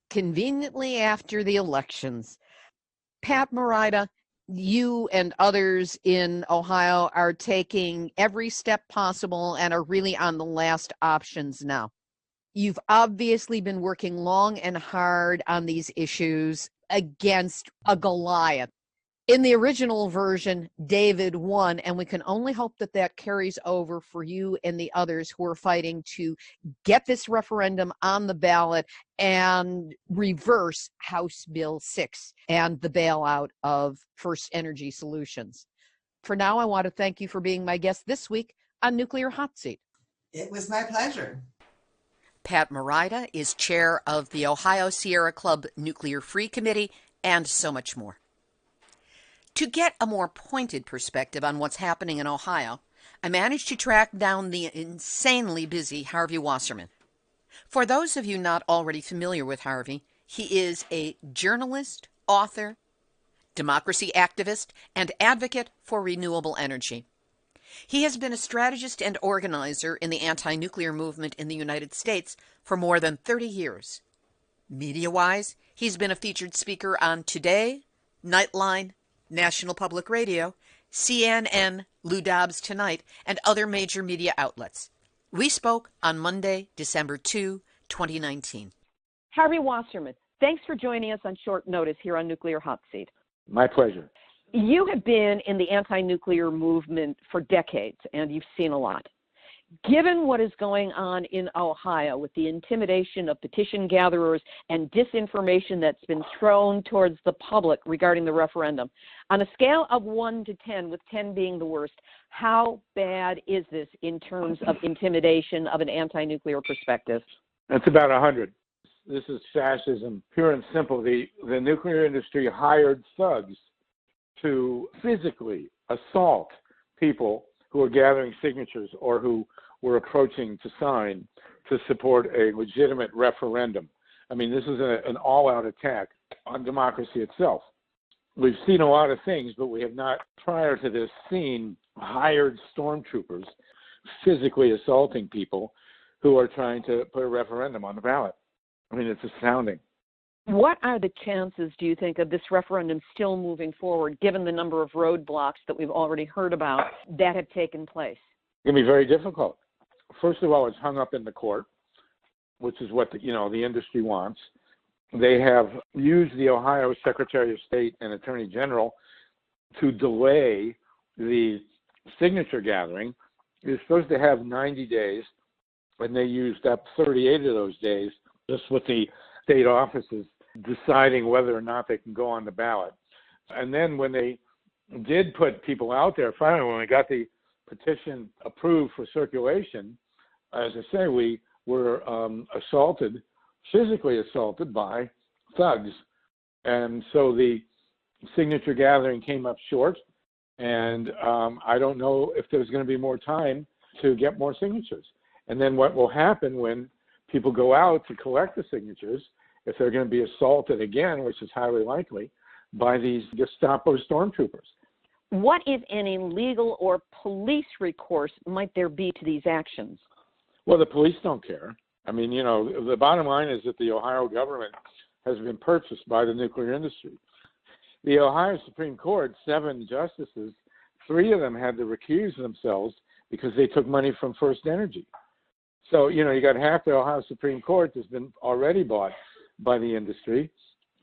Conveniently after the elections. Pat Marida, you and others in Ohio are taking every step possible and are really on the last options now. You've obviously been working long and hard on these issues against a Goliath. In the original version, David won, and we can only hope that that carries over for you and the others who are fighting to get this referendum on the ballot and reverse House Bill 6 and the bailout of First Energy Solutions. For now, I want to thank you for being my guest this week on Nuclear Hot Seat. It was my pleasure. Pat Marida is chair of the Ohio Sierra Club Nuclear Free Committee, and so much more. To get a more pointed perspective on what's happening in Ohio, I managed to track down the insanely busy Harvey Wasserman. For those of you not already familiar with Harvey, he is a journalist, author, democracy activist, and advocate for renewable energy. He has been a strategist and organizer in the anti-nuclear movement in the United States for more than 30 years. Media-wise, he's been a featured speaker on Today, Nightline, National Public Radio, CNN, Lou Dobbs Tonight, and other major media outlets. We spoke on Monday, December 2, 2019. Harvey Wasserman, thanks for joining us on short notice here on Nuclear Hot Seat. My pleasure. You have been in the anti-nuclear movement for decades, and you've seen a lot. Given what is going on in Ohio with the intimidation of petition gatherers and disinformation that's been thrown towards the public regarding the referendum, on a scale of 1 to 10, with 10 being the worst, how bad is this in terms of intimidation of an anti-nuclear perspective? It's about 100. This is fascism, pure and simple. The nuclear industry hired thugs to physically assault people who are gathering signatures or who were approaching to sign to support a legitimate referendum. I mean, this is an all-out attack on democracy itself. We've seen a lot of things, but we have not, prior to this, seen hired stormtroopers physically assaulting people who are trying to put a referendum on the ballot. I mean, it's astounding. What are the chances, do you think, of this referendum still moving forward, given the number of roadblocks that we've already heard about that have taken place? It's going to be very difficult. First of all, it's hung up in the court, which is what the industry wants. They have used the Ohio Secretary of State and Attorney General to delay the signature gathering. You're supposed to have 90 days, and they used up 38 of those days just with the state offices deciding whether or not they can go on the ballot. And then when they did put people out there, finally, when we got the petition approved for circulation, as I say, we were assaulted, physically assaulted by thugs. And so the signature gathering came up short, and I don't know if there's going to be more time to get more signatures. And then what will happen when people go out to collect the signatures, if they're going to be assaulted again, which is highly likely, by these Gestapo stormtroopers. What, if any, legal or police recourse might there be to these actions? Well, the police don't care. I mean, the bottom line is that the Ohio government has been purchased by the nuclear industry. The Ohio Supreme Court, 7 justices, 3 of them had to recuse themselves because they took money from First Energy. So, you got half the Ohio Supreme Court that's been already bought by the industry,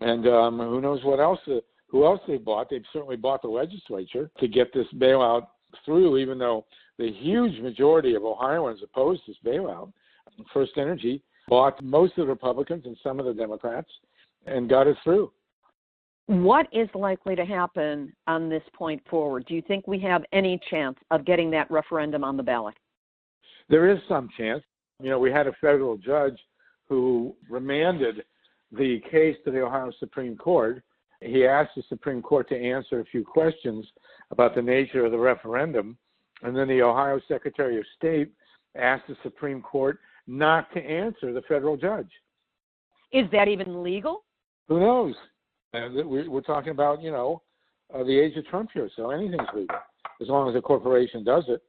and who knows what else who else they bought. They've certainly bought the legislature to get this bailout through, even though the huge majority of Ohioans opposed this bailout. First Energy bought most of the Republicans and some of the Democrats and got it through. What is likely to happen on this point forward? Do you think we have any chance of getting that referendum on the ballot? There is some chance. You know, we had a federal judge who remanded the case to the Ohio Supreme Court. He asked the Supreme Court to answer a few questions about the nature of the referendum, and then the Ohio Secretary of State asked the Supreme Court not to answer the federal judge. Is that even legal? Who knows? We're talking about, the age of Trump here, so anything's legal, as long as a corporation does it.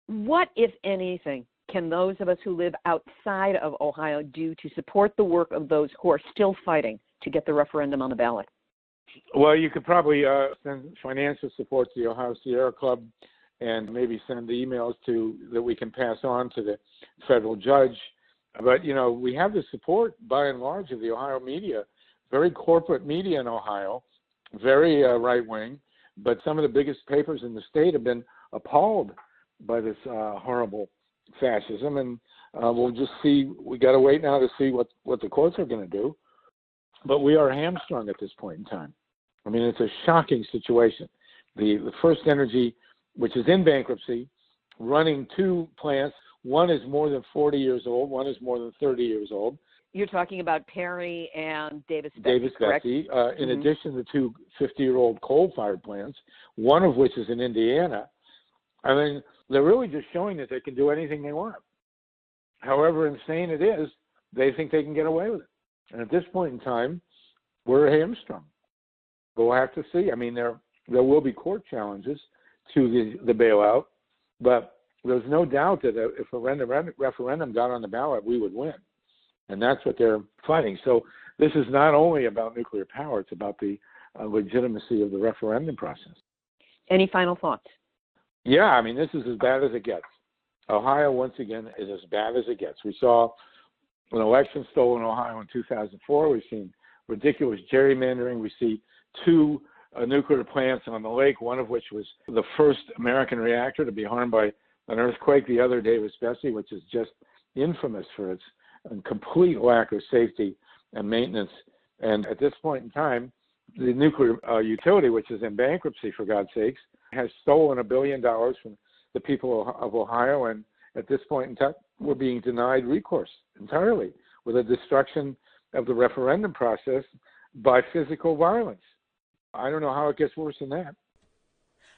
What, if anything, can those of us who live outside of Ohio do to support the work of those who are still fighting to get the referendum on the ballot? Well, you could probably send financial support to the Ohio Sierra Club and maybe send the emails that we can pass on to the federal judge. But, we have the support, by and large, of the Ohio media, very corporate media in Ohio, very right-wing, but some of the biggest papers in the state have been appalled by this horrible fascism, and we'll just see. We got to wait now to see what the courts are going to do. But we are hamstrung at this point in time. I mean, it's a shocking situation. The First Energy, which is in bankruptcy, running two plants. One is more than 40 years old. One is more than 30 years old. You're talking about Perry and Davis correct? In addition to two 50-year-old coal-fired plants, one of which is in Indiana. I mean, they're really just showing that they can do anything they want. However insane it is, they think they can get away with it. And at this point in time, we're hamstrung. We'll have to see. I mean, there will be court challenges to the bailout, but there's no doubt that if a referendum got on the ballot, we would win. And that's what they're fighting. So this is not only about nuclear power, it's about the legitimacy of the referendum process. Any final thoughts? Yeah, I mean, this is as bad as it gets. Ohio, once again, is as bad as it gets. We saw an election stolen in Ohio in 2004. We've seen ridiculous gerrymandering. We see two nuclear plants on the lake, one of which was the first American reactor to be harmed by an earthquake, the other Davis-Besse, which is just infamous for its complete lack of safety and maintenance. And at this point in time, the nuclear utility, which is in bankruptcy, for God's sakes, has stolen $1 billion from the people of Ohio. And at this point in time, we're being denied recourse entirely with the destruction of the referendum process by physical violence. I don't know how it gets worse than that.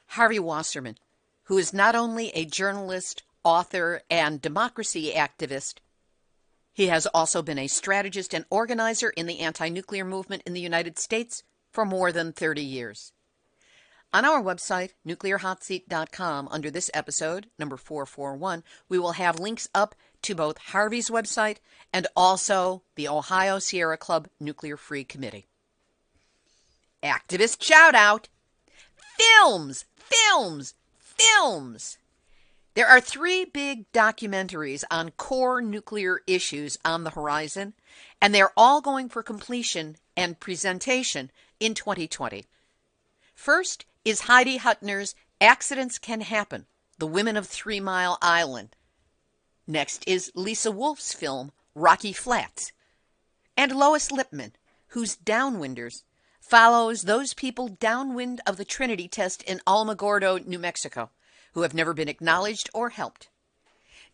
Harvey Wasserman, who is not only a journalist, author, and democracy activist, he has also been a strategist and organizer in the anti-nuclear movement in the United States for more than 30 years. On our website, nuclearhotseat.com, under this episode, number 441, we will have links up to both Harvey's website and also the Ohio Sierra Club Nuclear Free Committee. Activist shout out. Films. There are 3 big documentaries on core nuclear issues on the horizon, and they're all going for completion and presentation in 2020. First is Heidi Huttner's Accidents Can Happen, The Women of 3 Mile Island. Next is Lisa Wolf's film, Rocky Flats, and Lois Lipman, whose Downwinders follows those people downwind of the Trinity test in Alamogordo, New Mexico, who have never been acknowledged or helped.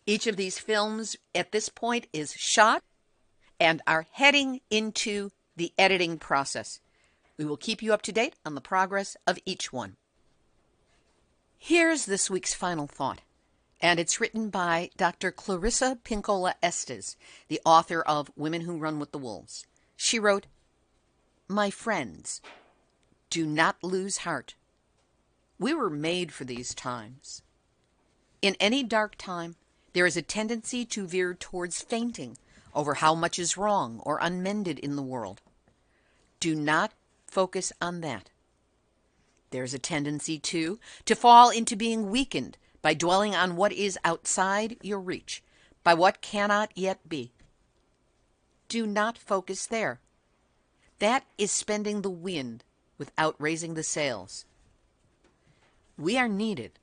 Each of these films at this point is shot and are heading into the editing process. We will keep you up to date on the progress of each one. Here's this week's final thought, and it's written by Dr. Clarissa Pinkola Estes, the author of Women Who Run with the Wolves. She wrote, "My friends, do not lose heart. We were made for these times. In any dark time, there is a tendency to veer towards fainting over how much is wrong or unmended in the world. Do not focus on that. There's a tendency, too, to fall into being weakened by dwelling on what is outside your reach, by what cannot yet be. Do not focus there. That is spending the wind without raising the sails. We are needed.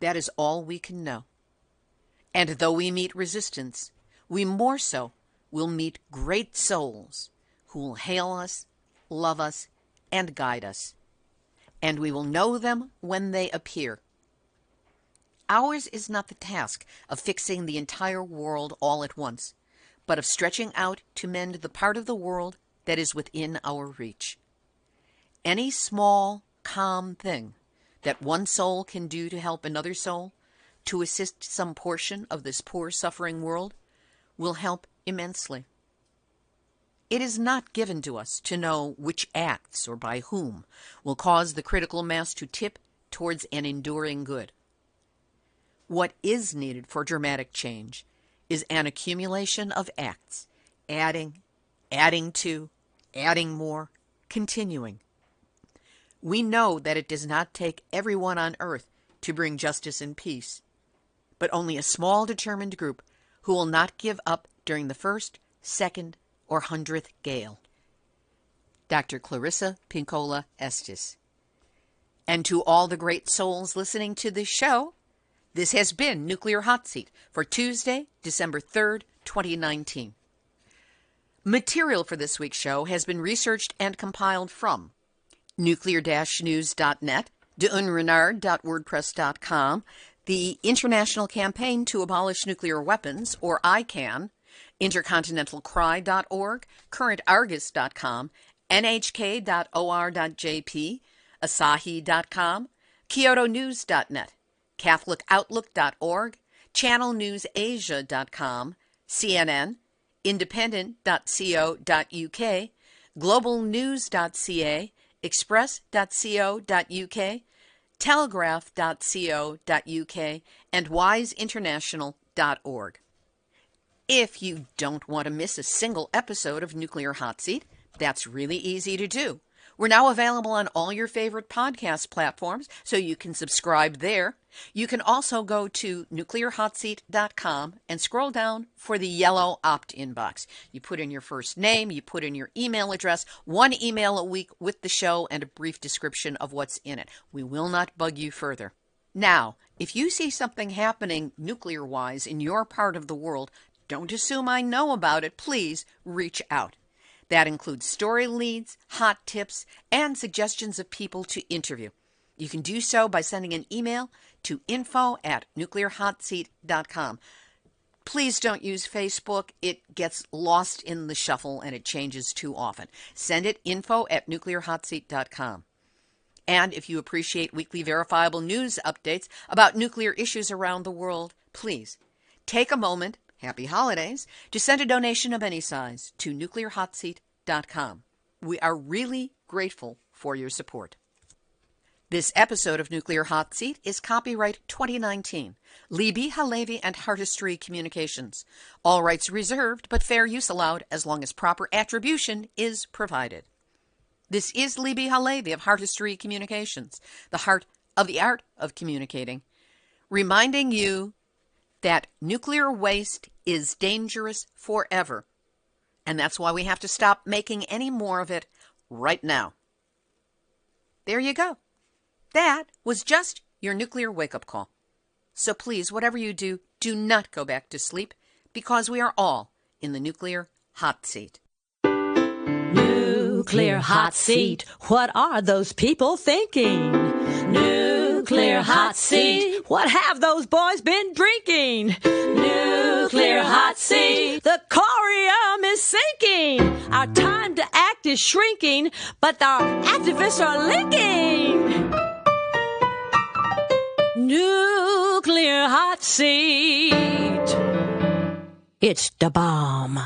That is all we can know. And though we meet resistance, we more so will meet great souls who will hail us, love us, and guide us. And we will know them when they appear. Ours is not the task of fixing the entire world all at once, but of stretching out to mend the part of the world that is within our reach. Any small, calm thing that one soul can do to help another soul, to assist some portion of this poor, suffering world, will help immensely. It is not given to us to know which acts or by whom will cause the critical mass to tip towards an enduring good. What is needed for dramatic change is an accumulation of acts, adding to, adding more, continuing. We know that it does not take everyone on earth to bring justice and peace, but only a small determined group who will not give up during the first, second, or 100th gale. Dr. Clarissa Pinkola Estes. And to all the great souls listening to this show, this has been Nuclear Hot Seat for Tuesday, December 3rd, 2019. Material for this week's show has been researched and compiled from nuclear-news.net, deunrenard.wordpress.com, the International Campaign to Abolish Nuclear Weapons, or ICAN, intercontinentalcry.org, currentargus.com, nhk.or.jp, asahi.com, kyotonews.net, catholicoutlook.org, channelnewsasia.com, CNN, independent.co.uk, globalnews.ca, express.co.uk, telegraph.co.uk, and wiseinternational.org. If you don't want to miss a single episode of Nuclear Hot Seat, that's really easy to do. We're now available on all your favorite podcast platforms, so you can subscribe there. You can also go to nuclearhotseat.com and scroll down for the yellow opt-in box. You put in your first name, you put in your email address, one email a week with the show and a brief description of what's in it. We will not bug you further. Now, if you see something happening nuclear-wise in your part of the world, don't assume I know about it. Please reach out. That includes story leads, hot tips, and suggestions of people to interview. You can do so by sending an email to info@nuclearhotseat.com. Please don't use Facebook. It gets lost in the shuffle and it changes too often. Send it info@nuclearhotseat.com. And if you appreciate weekly verifiable news updates about nuclear issues around the world, please take a moment, happy holidays, to send a donation of any size to nuclearhotseat.com. We are really grateful for your support. This episode of Nuclear Hot Seat is copyright 2019, Libby, Halevi, and Heartistry Communications. All rights reserved, but fair use allowed as long as proper attribution is provided. This is Libby Halevi of Heartistry Communications, the heart of the art of communicating, reminding you that nuclear waste is dangerous forever, and that's why we have to stop making any more of it right now. There you go. That was just your nuclear wake-up call. So please, whatever you do, do not go back to sleep, because we are all in the nuclear hot seat. Nuclear hot seat. What are those people thinking? Nuclear hot seat. What have those boys been drinking? Nuclear hot seat. The corium is sinking. Our time to act is shrinking, but our activists are linking. Nuclear hot seat. It's the bomb.